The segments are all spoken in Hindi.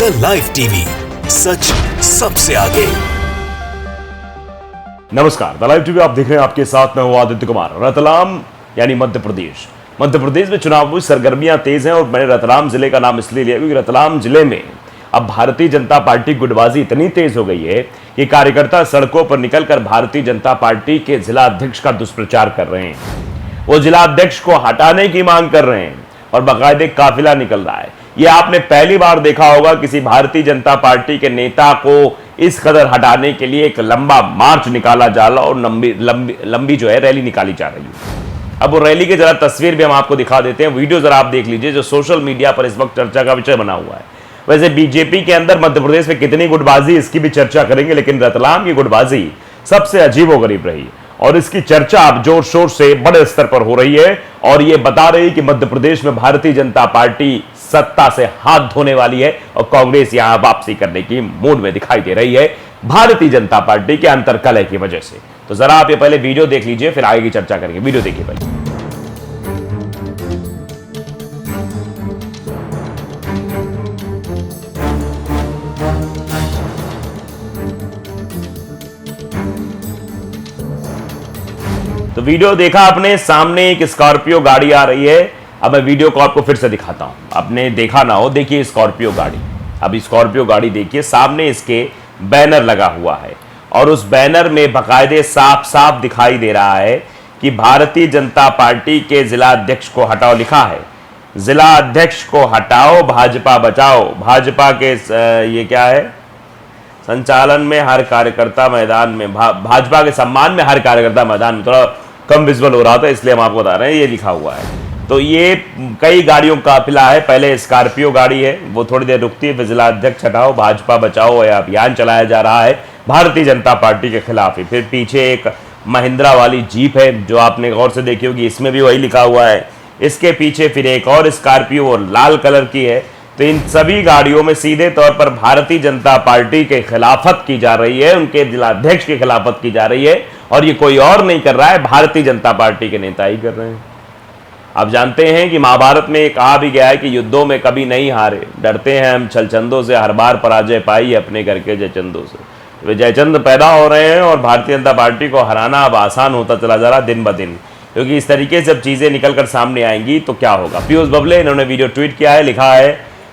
द लाइव टीवी, सच सबसे आगे। नमस्कार, द लाइव टीवी आप देख रहे हैं। आपके साथ मैं हूं आदित्य कुमार। रतलाम यानी मध्य प्रदेश में चुनावी सरगर्मियां तेज हैं और मैंने रतलाम जिले का नाम इसलिए लिया क्योंकि रतलाम जिले में अब भारतीय जनता पार्टी गुटबाजी इतनी तेज हो गई है कि कार्यकर्ता सड़कों पर निकलकर भारतीय जनता पार्टी के जिला अध्यक्ष का दुष्प्रचार कर रहे हैं। वो जिला अध्यक्ष को हटाने की मांग कर रहे हैं और बाकायदे काफिला निकल रहा है। ये आपने पहली बार देखा होगा किसी भारतीय जनता पार्टी के नेता को इस कदर हटाने के लिए एक लंबा मार्च निकाला जा रहा और लंबी जो है रैली निकाली जा रही है। अब वो रैली की जरा तस्वीर भी हम आपको दिखा देते हैं। वीडियो जरा आप देख लीजिए जो सोशल मीडिया पर इस वक्त चर्चा का विषय बना हुआ है। वैसे बीजेपी के अंदर मध्य प्रदेश में कितनी गुटबाजी, इसकी भी चर्चा करेंगे, लेकिन रतलाम की गुटबाजी सबसे अजीबोगरीब रही और इसकी चर्चा अब जोर शोर से बड़े स्तर पर हो रही है और ये बता रही कि मध्य प्रदेश में भारतीय जनता पार्टी सत्ता से हाथ धोने वाली है और कांग्रेस यहां वापसी करने की मूड में दिखाई दे रही है भारतीय जनता पार्टी के अंतर्कलह की वजह से। तो जरा आप ये पहले वीडियो देख लीजिए, फिर आगे की चर्चा करेंगे। वीडियो देखिए पहले। तो वीडियो देखा आपने, सामने एक स्कॉर्पियो गाड़ी आ रही है। अब मैं वीडियो को आपको फिर से दिखाता हूं, आपने देखा ना हो। देखिए स्कॉर्पियो गाड़ी, अब स्कॉर्पियो गाड़ी देखिए, सामने इसके बैनर लगा हुआ है और उस बैनर में बाकायदे साफ साफ दिखाई दे रहा है कि भारतीय जनता पार्टी के जिला अध्यक्ष को हटाओ लिखा है। जिला अध्यक्ष को हटाओ, भाजपा बचाओ। भाजपा के ये क्या है, संचालन में हर कार्यकर्ता मैदान में, भाजपा के सम्मान में हर कार्यकर्ता मैदान में। थोड़ा कम विजुअल हो रहा था इसलिए हम आपको बता रहे हैं, ये लिखा हुआ है। तो ये कई गाड़ियों का काफिला है। पहले स्कॉर्पियो गाड़ी है, वो थोड़ी देर रुकती है, फिर जिला अध्यक्ष हटाओ, भाजपा बचाओ या अभियान चलाया जा रहा है भारतीय जनता पार्टी के खिलाफ ही। फिर पीछे एक महिंद्रा वाली जीप है जो आपने गौर से देखी होगी, इसमें भी वही लिखा हुआ है। इसके पीछे फिर एक और स्कॉर्पियो और लाल कलर की है। तो इन सभी गाड़ियों में सीधे तौर पर भारतीय जनता पार्टी के खिलाफत की जा रही है, उनके जिलाध्यक्ष की खिलाफत की जा रही है और ये कोई और नहीं कर रहा है, भारतीय जनता पार्टी के नेता ही कर रहे हैं। आप जानते हैं कि महाभारत में कहा भी गया है कि युद्धों में कभी नहीं हारे, डरते हैं हम छलचंदों से, हर बार पराजय पाई अपने घर के जयचंदों से। वे जयचंद पैदा हो रहे हैं और भारतीय जनता पार्टी को हराना अब आसान होता चला जा रहा दिन ब दिन, क्योंकि इस तरीके से जब चीज़ें निकलकर सामने आएंगी तो क्या होगा। पीयूष बबले इन्होंने वीडियो ट्वीट किया है, लिखा है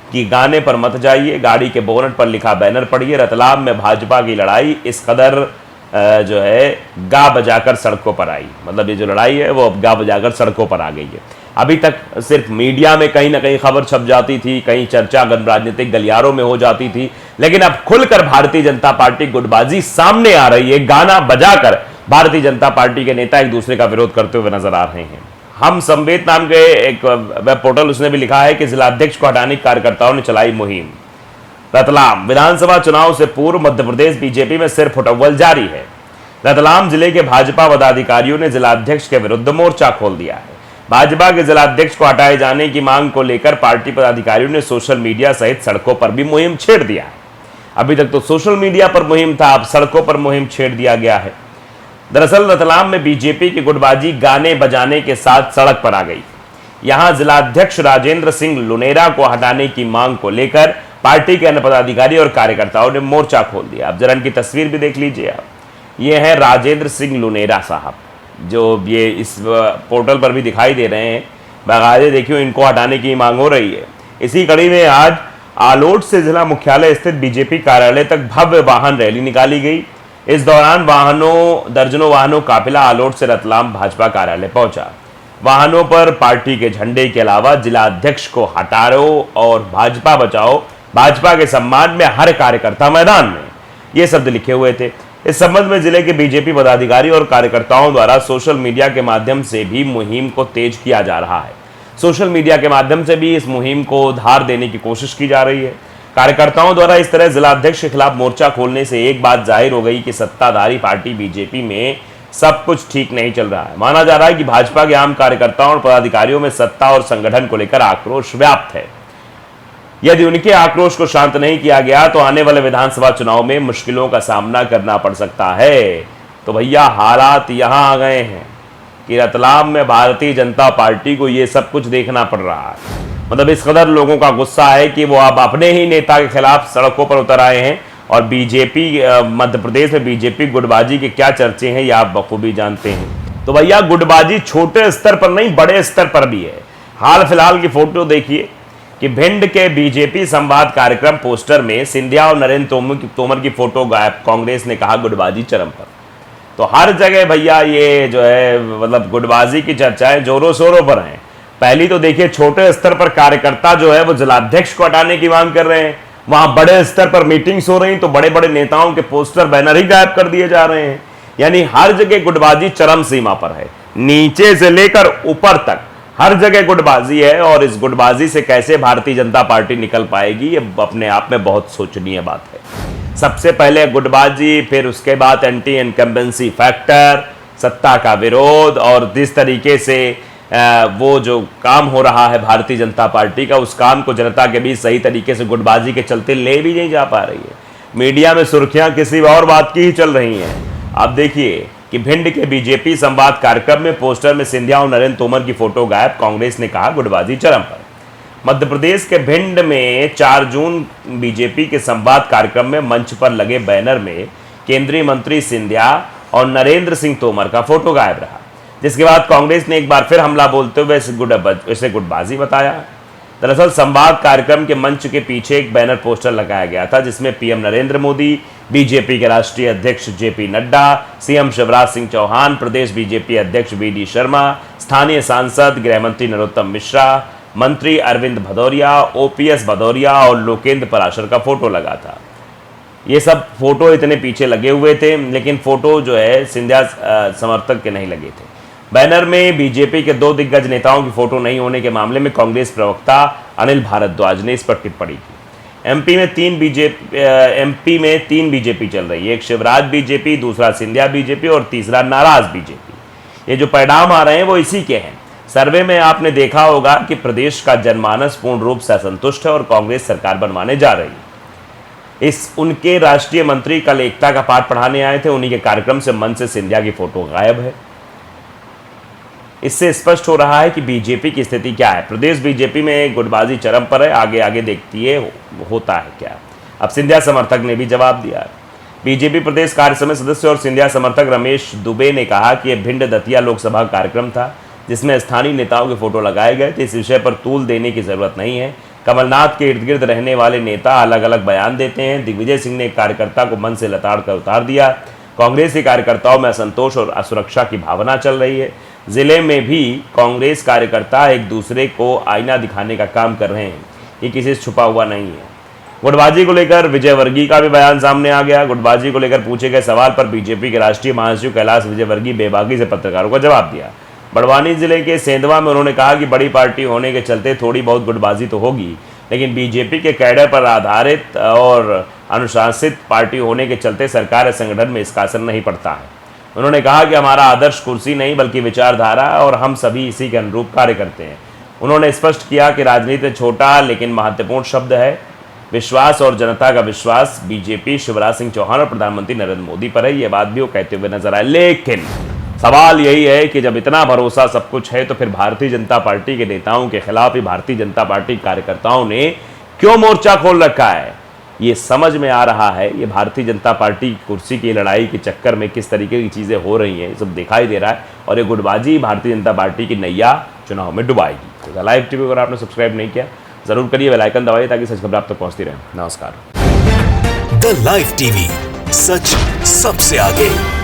कि गाने पर मत जाइए, गाड़ी के बोनट पर लिखा बैनर पढ़िए, रतलाम में भाजपा की लड़ाई इस कदर जो है गा बजाकर सड़कों पर आई। मतलब ये जो लड़ाई है वो अब गा बजाकर सड़कों पर आ गई है। अभी तक सिर्फ मीडिया में कहीं ना कहीं खबर छप जाती थी, कहीं चर्चा राजनीतिक गलियारों में हो जाती थी, लेकिन अब खुलकर भारतीय जनता पार्टी गुटबाजी सामने आ रही है। गाना बजाकर भारतीय जनता पार्टी के नेता एक दूसरे का विरोध करते हुए नजर आ रहे हैं। हम संवेद नाम के एक वेब पोर्टल, उसने भी लिखा है कि जिलाध्यक्ष को हटाने कार्यकर्ताओं ने चलाई मुहिम। रतलाम विधानसभा चुनाव से पूर्व मध्य प्रदेश बीजेपी में सिर फुटअव्वल जारी है। रतलाम जिले के भाजपा पदाधिकारियों ने जिलाध्यक्ष के विरुद्ध मोर्चा खोल दिया है। भाजपा के जिलाध्यक्ष को हटाए जाने की मांग को लेकर पार्टी पदाधिकारियों ने सोशल मीडिया सहित सड़कों पर भी मुहिम छेड़ दिया है। अभी तक तो सोशल मीडिया पर मुहिम था, अब सड़कों पर मुहिम छेड़ दिया गया है। दरअसल रतलाम में बीजेपी की गुटबाजी गाने बजाने के साथ सड़क पर आ गई। यहां जिलाध्यक्ष राजेंद्र सिंह लुनेरा को हटाने की मांग को लेकर पार्टी के अन्य पदाधिकारी और कार्यकर्ताओं ने मोर्चा खोल दिया। अब जरा इनकी तस्वीर भी देख लीजिए आप। ये हैं राजेंद्र सिंह लुनेरा साहब, जो ये इस पोर्टल पर भी दिखाई दे रहे हैं। बाकायदे देखिए इनको हटाने की मांग हो रही है। इसी कड़ी में आज आलोट से जिला मुख्यालय स्थित बीजेपी कार्यालय तक भव्य वाहन रैली निकाली गई। इस दौरान दर्जनों वाहनों काफिला आलोट से रतलाम भाजपा कार्यालय पहुंचा। वाहनों पर पार्टी के झंडे के अलावा जिला अध्यक्ष को हटाओ और भाजपा बचाओ, भाजपा के सम्मान में हर कार्यकर्ता मैदान में, ये शब्द लिखे हुए थे। इस संबंध में जिले के बीजेपी पदाधिकारी और कार्यकर्ताओं द्वारा सोशल मीडिया के माध्यम से भी मुहिम को तेज किया जा रहा है। सोशल मीडिया के माध्यम से भी इस मुहिम को धार देने की कोशिश की जा रही है। कार्यकर्ताओं द्वारा इस तरह जिलाध्यक्ष के खिलाफ मोर्चा खोलने से एक बात जाहिर हो गई कि सत्ताधारी पार्टी बीजेपी में सब कुछ ठीक नहीं चल रहा है। माना जा रहा है कि भाजपा के आम कार्यकर्ताओं और पदाधिकारियों में सत्ता और संगठन को लेकर आक्रोश व्याप्त है। यदि उनके आक्रोश को शांत नहीं किया गया तो आने वाले विधानसभा चुनाव में मुश्किलों का सामना करना पड़ सकता है। तो भैया हालात यहां आ गए हैं कि रतलाम में भारतीय जनता पार्टी को यह सब कुछ देखना पड़ रहा है। मतलब इस कदर लोगों का गुस्सा है कि वो अब अपने ही नेता के खिलाफ सड़कों पर उतर आए हैं। और बीजेपी, मध्य प्रदेश में बीजेपी गुटबाजी के क्या चर्चे हैं ये आप बखूबी जानते हैं। तो भैया गुटबाजी छोटे स्तर पर नहीं, बड़े स्तर पर भी है। हाल फिलहाल की फोटो देखिए कि भिंड के बीजेपी संवाद कार्यक्रम पोस्टर में सिंधिया और नरेंद्र तोमर की फोटो गायब। कांग्रेस ने कहा गुटबाजी चरम पर। तो हर जगह भैया ये जो है मतलब गुटबाजी की चर्चाएं जोरों शोरों पर हैं। पहली तो देखिए छोटे स्तर पर कार्यकर्ता जो है वो जिलाध्यक्ष को हटाने की मांग कर रहे हैं, वहां बड़े स्तर पर मीटिंग्स हो रही तो बड़े बड़े नेताओं के पोस्टर बैनर ही गायब कर दिए जा रहे हैं। यानी हर जगह गुटबाजी चरम सीमा पर है, नीचे से लेकर ऊपर तक हर जगह गुटबाजी है। और इस गुटबाजी से कैसे भारतीय जनता पार्टी निकल पाएगी ये अपने आप में बहुत सोचनीय बात है। सबसे पहले गुटबाजी, फिर उसके बाद एंटी इनकम्बेंसी फैक्टर, सत्ता का विरोध, और जिस तरीके से वो जो काम हो रहा है भारतीय जनता पार्टी का, उस काम को जनता के बीच सही तरीके से गुटबाजी के चलते ले भी नहीं जा पा रही है। मीडिया में सुर्खियां किसी और बात की ही चल रही हैं। आप देखिए कि भिंड के बीजेपी संवाद कार्यक्रम में पोस्टर में सिंधिया और नरेंद्र तोमर की फोटो गायब। कांग्रेस ने कहा गुटबाजी चरम पर। मध्य प्रदेश के भिंड में 4 जून बीजेपी के संवाद कार्यक्रम में मंच पर लगे बैनर में केंद्रीय मंत्री सिंधिया और नरेंद्र सिंह तोमर का फोटो गायब रहा, जिसके बाद कांग्रेस ने एक बार फिर हमला बोलते हुए इसे गुटबाजी बताया। दरअसल संवाद कार्यक्रम के मंच के पीछे एक बैनर पोस्टर लगाया गया था जिसमें पीएम नरेंद्र मोदी, बीजेपी के राष्ट्रीय अध्यक्ष जेपी नड्डा, सीएम शिवराज सिंह चौहान, प्रदेश बीजेपी अध्यक्ष वीडी शर्मा, स्थानीय सांसद गृहमंत्री नरोत्तम मिश्रा, मंत्री अरविंद भदौरिया, ओपीएस भदौरिया और लोकेंद्र पराशर का फोटो लगा था। ये सब फोटो इतने पीछे लगे हुए थे, लेकिन फोटो जो है सिंधिया समर्थक के नहीं लगे थे। बैनर में बीजेपी के 2 दिग्गज नेताओं की फोटो नहीं होने के मामले में कांग्रेस प्रवक्ता अनिल भारद्वाज ने इस पर टिप्पणी की। एमपी में 3 बीजेपी चल रही है, एक शिवराज बीजेपी, दूसरा सिंधिया बीजेपी और तीसरा नाराज बीजेपी। ये जो परिणाम आ रहे हैं वो इसी के हैं। सर्वे में आपने देखा होगा कि प्रदेश का जनमानस पूर्ण रूप से असंतुष्ट है और कांग्रेस सरकार बनवाने जा रही है। उनके राष्ट्रीय मंत्री कल एकता का पाठ पढ़ाने आए थे, उन्हीं के कार्यक्रम से मंच से सिंधिया की फोटो गायब है। इससे स्पष्ट हो रहा है कि बीजेपी की स्थिति क्या है। प्रदेश बीजेपी में गुटबाजी चरम पर है, आगे आगे देखती है होता है क्या। अब सिंधिया समर्थक ने भी जवाब दिया। बीजेपी प्रदेश कार्य समिति सदस्य और सिंधिया समर्थक रमेश दुबे ने कहा कि यह भिंड दतिया लोकसभा कार्यक्रम था जिसमें स्थानीय नेताओं के फोटो लगाए गए थे। इस विषय पर तूल देने की जरूरत नहीं है। कमलनाथ के इर्द गिर्द रहने वाले नेता अलग अलग बयान देते हैं। दिग्विजय सिंह ने एक कार्यकर्ता को मन से लताड़ कर उतार दिया। कांग्रेस के कार्यकर्ताओं में असंतोष और असुरक्षा की भावना चल रही है। जिले में भी कांग्रेस कार्यकर्ता एक दूसरे को आईना दिखाने का काम कर रहे हैं, ये किसी से छुपा हुआ नहीं है। गुटबाजी को लेकर विजयवर्गीय का भी बयान सामने आ गया। गुटबाजी को लेकर पूछे गए सवाल पर बीजेपी के राष्ट्रीय महासचिव कैलाश विजयवर्गीय बेबाकी से पत्रकारों को जवाब दिया। बड़वानी जिले के सेंधवा में उन्होंने कहा कि बड़ी पार्टी होने के चलते थोड़ी बहुत गुटबाजी तो होगी, लेकिन बीजेपी के कैडर पर आधारित और अनुशासित पार्टी होने के चलते सरकार संगठन में इसका असर नहीं पड़ता है। उन्होंने कहा कि हमारा आदर्श कुर्सी नहीं बल्कि विचारधारा है और हम सभी इसी के अनुरूप कार्य करते हैं। उन्होंने स्पष्ट किया कि राजनीति छोटा लेकिन महत्वपूर्ण शब्द है। विश्वास और जनता का विश्वास बीजेपी शिवराज सिंह चौहान और प्रधानमंत्री नरेंद्र मोदी पर है, ये बात भी वो कहते हुए नजर आए। लेकिन सवाल यही है कि जब इतना भरोसा सब कुछ है तो फिर भारतीय जनता पार्टी के नेताओं के खिलाफ ही भारतीय जनता पार्टी कार्यकर्ताओं ने क्यों मोर्चा खोल रखा है, ये समझ में आ रहा है। ये भारतीय जनता पार्टी की कुर्सी की लड़ाई के चक्कर में किस तरीके की चीज़ें हो रही हैं, सब दिखाई दे रहा है। और ये गुटबाजी भारतीय जनता पार्टी की नैया चुनाव में डुबाएगी। तो लाइव टीवी अगर आपने सब्सक्राइब नहीं किया जरूर करिए, बेल आइकन दबाइए ताकि सच खबर आप तक पहुंचती रहे। नमस्कार। द लाइव टीवी, सच सबसे आगे।